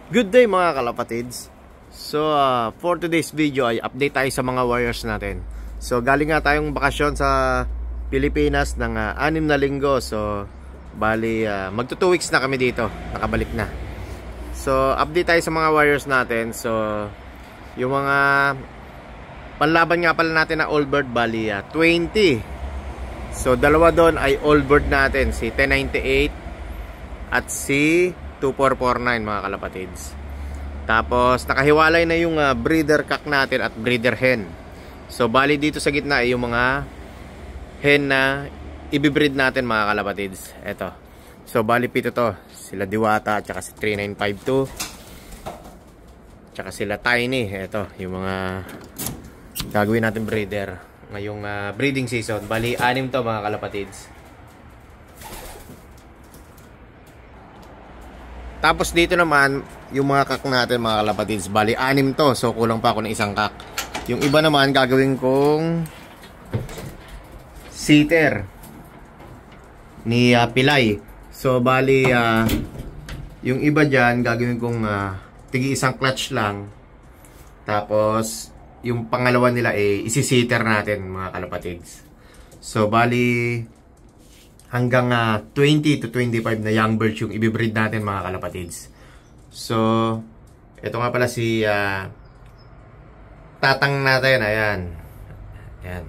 Good day mga kalapatids. So for today's video ay update tayo sa mga warriors natin. So galing nga tayong bakasyon sa Pilipinas ng 6 na linggo. So bali magto 2 weeks na kami dito. Nakabalik na. So update tayo sa mga warriors natin. So yung mga panlaban nga pala natin na all bird bali 20. So dalawa doon ay all bird natin, si 1098 at si 2449 mga kalapatids. Tapos nakahiwalay na yung breeder cock natin at breeder hen. So bali dito sa gitna ay yung mga hen na ibibreed natin mga kalapatids. Eto. So bali pito to. Sila Diwata at saka si 3952. Tsaka sila Tiny. Eto yung mga gagawin natin breeder ngayong breeding season. Bali 6 to mga kalapatids. Tapos dito naman, yung mga kak natin mga kalapatids, bali 6 to. So kulang pa ako ng isang kak. Yung iba naman gagawin kong sitter ni Pilay. So bali yung iba dyan gagawin kong tigi isang clutch lang. Tapos yung pangalawa nila isi-sitter natin mga kalapatids. So bali hanggang 20 to 25 na young birds yung ibibreed natin mga kalapatids. So ito nga pala si tatang natin. Ayan. Ayan.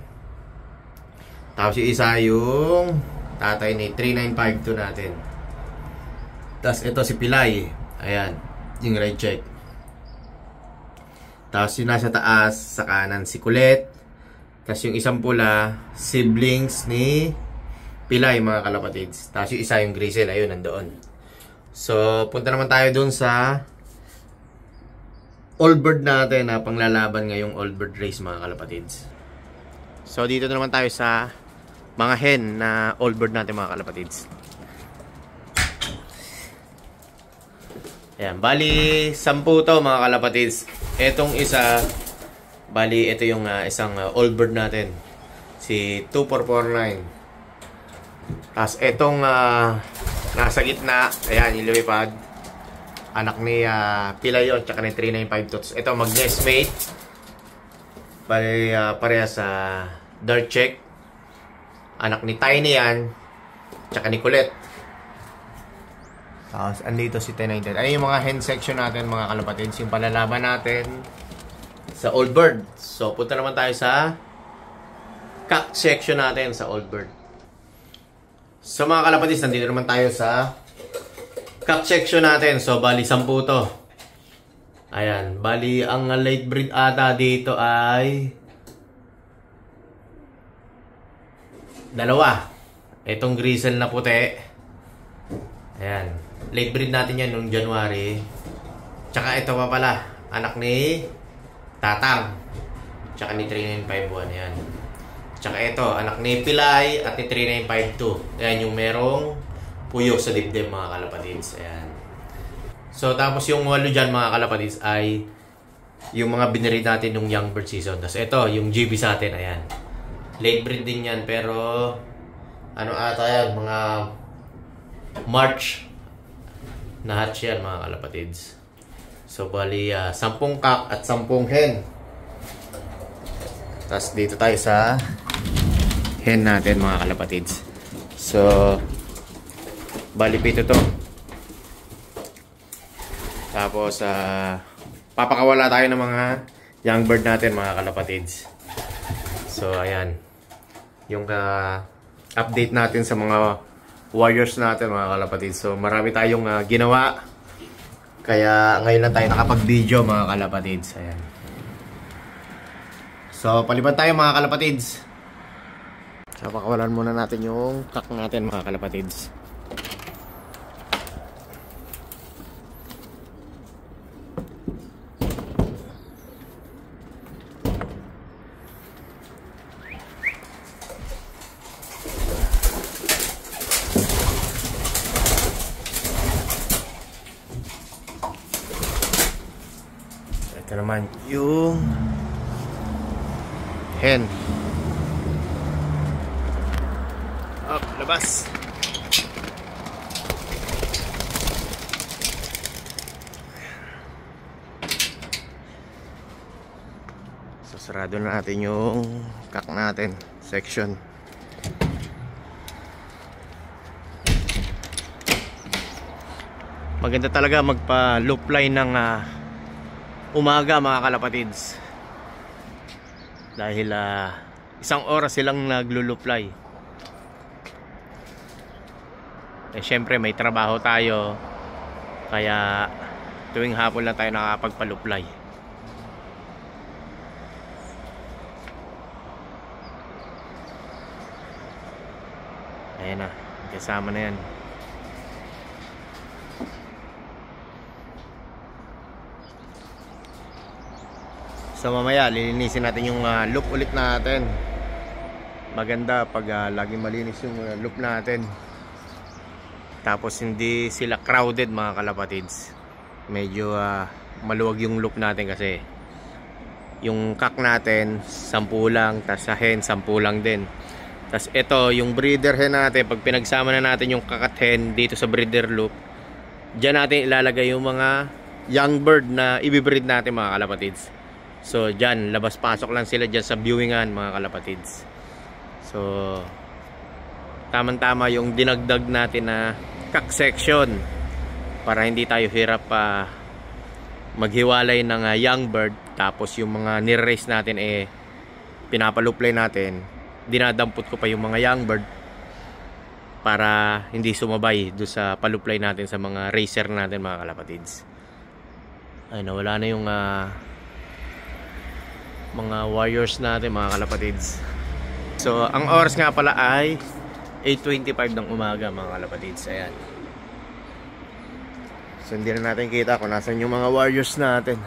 Tapos yung isa yung tatay ni 3952 natin. Tapos ito si Pilay. Ayan. Yung red check. Tapos yung nasa taas sa kanan si Kulet. Tapos yung isang pula siblings ni Pilay mga kalapatids. Tapos yung isa yung Grizzle. Ayun, nandoon. So, punta naman tayo dun sa all bird natin na panglalaban ngayong all bird race mga kalapatids. So, dito na naman tayo sa mga hen na all bird natin mga kalapatids. Ayan, bali 10 to mga kalapatids. Etong isa, bali ito yung isang all bird natin. Si 2449. Tapos etong nasa gitna, ayan, ilumipad. Anak ni Pilay yun, tsaka ni 3952. Ito mag-nest mate. Bali pareha sa dark check. Anak ni Tiny yan, tsaka ni Kulet. Tapos andito si 1098. Ayun yung mga hen section natin mga kalapatids. Yung palalaban natin sa old bird. So punta naman tayo sa cock section natin sa old bird. So mga kalapatids, nandito naman tayo sa cock section natin. So bali 10 to. Ayan, bali ang late breed ata dito ay 2. Itong Grizzle na puti. Ayan, late breed natin yan noong January. Tsaka ito pa pala, anak ni Tatang. Tsaka ni 3951. Ayan. Tsaka ito, anak ni Pilay at ni 3952. Ayan yung merong puyo sa dibdib mga kalapatids. Ayan. So tapos yung 8 dyan mga kalapatids ay yung mga binreed natin nung young bird season. Tapos ito, yung GB sa atin. Ayan. Late breed din yan pero ano ata yan, mga March na hatch yan mga kalapatids. So bali 10 kak at 10 hen. Tapos dito tayo sa hen natin mga kalapatids. So bali pito to. Tapos papakawala tayo ng mga young bird natin mga kalapatids. So ayan yung update natin sa mga warriors natin mga kalapatids. So marami tayong ginawa. Kaya ngayon lang tayo nakapag-video mga kalapatids. Ayan. So paliban tayo mga kalapatids. So pakawalan muna natin yung cock natin mga kalapatids. Ito naman yung hen. Up, labas. sarado na natin yung cock natin section. Maganda talaga magpa loop line ng umaga mga kalapatids, dahil isang oras silang naglo-loop-line. Syempre may trabaho tayo, kaya tuwing hapon lang tayo nakakapagpa-loop-line. Ayan na, kasama na yan. So mamaya lilinisin natin yung loop ulit natin. Maganda pag laging malinis yung loop natin, tapos hindi sila crowded mga kalapatids. Medyo maluwag yung loop natin kasi yung cock natin 10 lang, tas sa hen 10 lang din. Tas ito yung breeder hen natin, pag pinagsama na natin yung cock at hen dito sa breeder loop, dyan natin ilalagay yung mga young bird na ibibreed natin mga kalapatids. So dyan, labas-pasok lang sila dyan sa viewingan mga kalapatids. So tamang-tama yung dinagdag natin na cock section para hindi tayo hirap maghiwalay ng young bird. Tapos yung mga nire-raise natin pinapaluplay natin, dinadampot ko pa yung mga young bird para hindi sumabay do sa paluplay natin sa mga racer natin mga kalapatids. Ay, nawala na yung mga warriors natin mga kalapatids. So ang oras nga pala ay 8:25 ng umaga mga kalapatids. Ayan. So hindi na natin kita kung nasan yung mga warriors natin.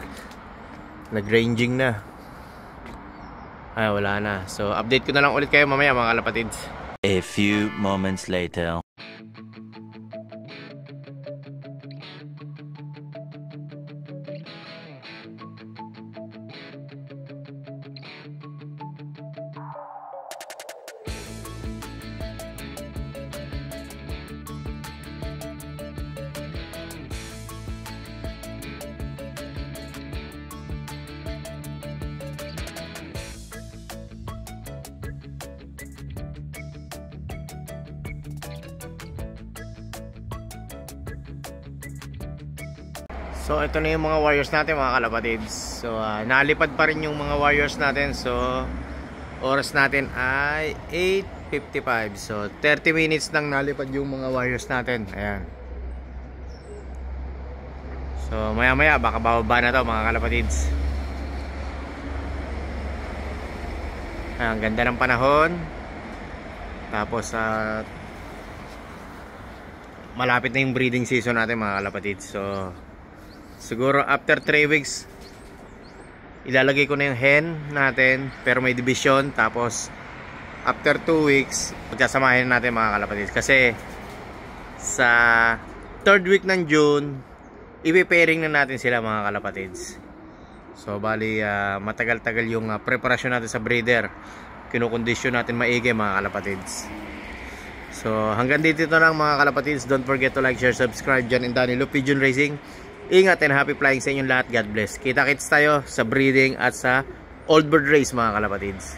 Nag-ranging na. Ay, wala na. So update ko na lang ulit kayo mamaya mga kalapatids. A few moments later. So ito na yung mga warriors natin mga kalapatids. So nalipad pa rin yung mga warriors natin. So oras natin ay 8:55. So 30 minutes nang nalipad yung mga warriors natin. Ayan. So maya maya baka bababa na to mga kalapatids. Ayan, ganda ng panahon. Tapos malapit na yung breeding season natin mga kalapatids. So siguro after 3 weeks ilalagay ko na yung hen natin, pero may division. Tapos after 2 weeks pagkasamahin natin mga kalapatids, kasi sa 3rd week ng June ipi-pairing na natin sila mga kalapatids. So bali matagal-tagal yung preparasyon natin sa breeder, kinukondisyon natin maigi mga kalapatids. So hanggang dito na lang mga kalapatids. Don't forget to like, share, subscribe dyan in Danny Loop Pigeon Racing. Ingat and happy flying sa inyong lahat. God bless. Kita-kits tayo sa breeding at sa old bird race mga kalapatids.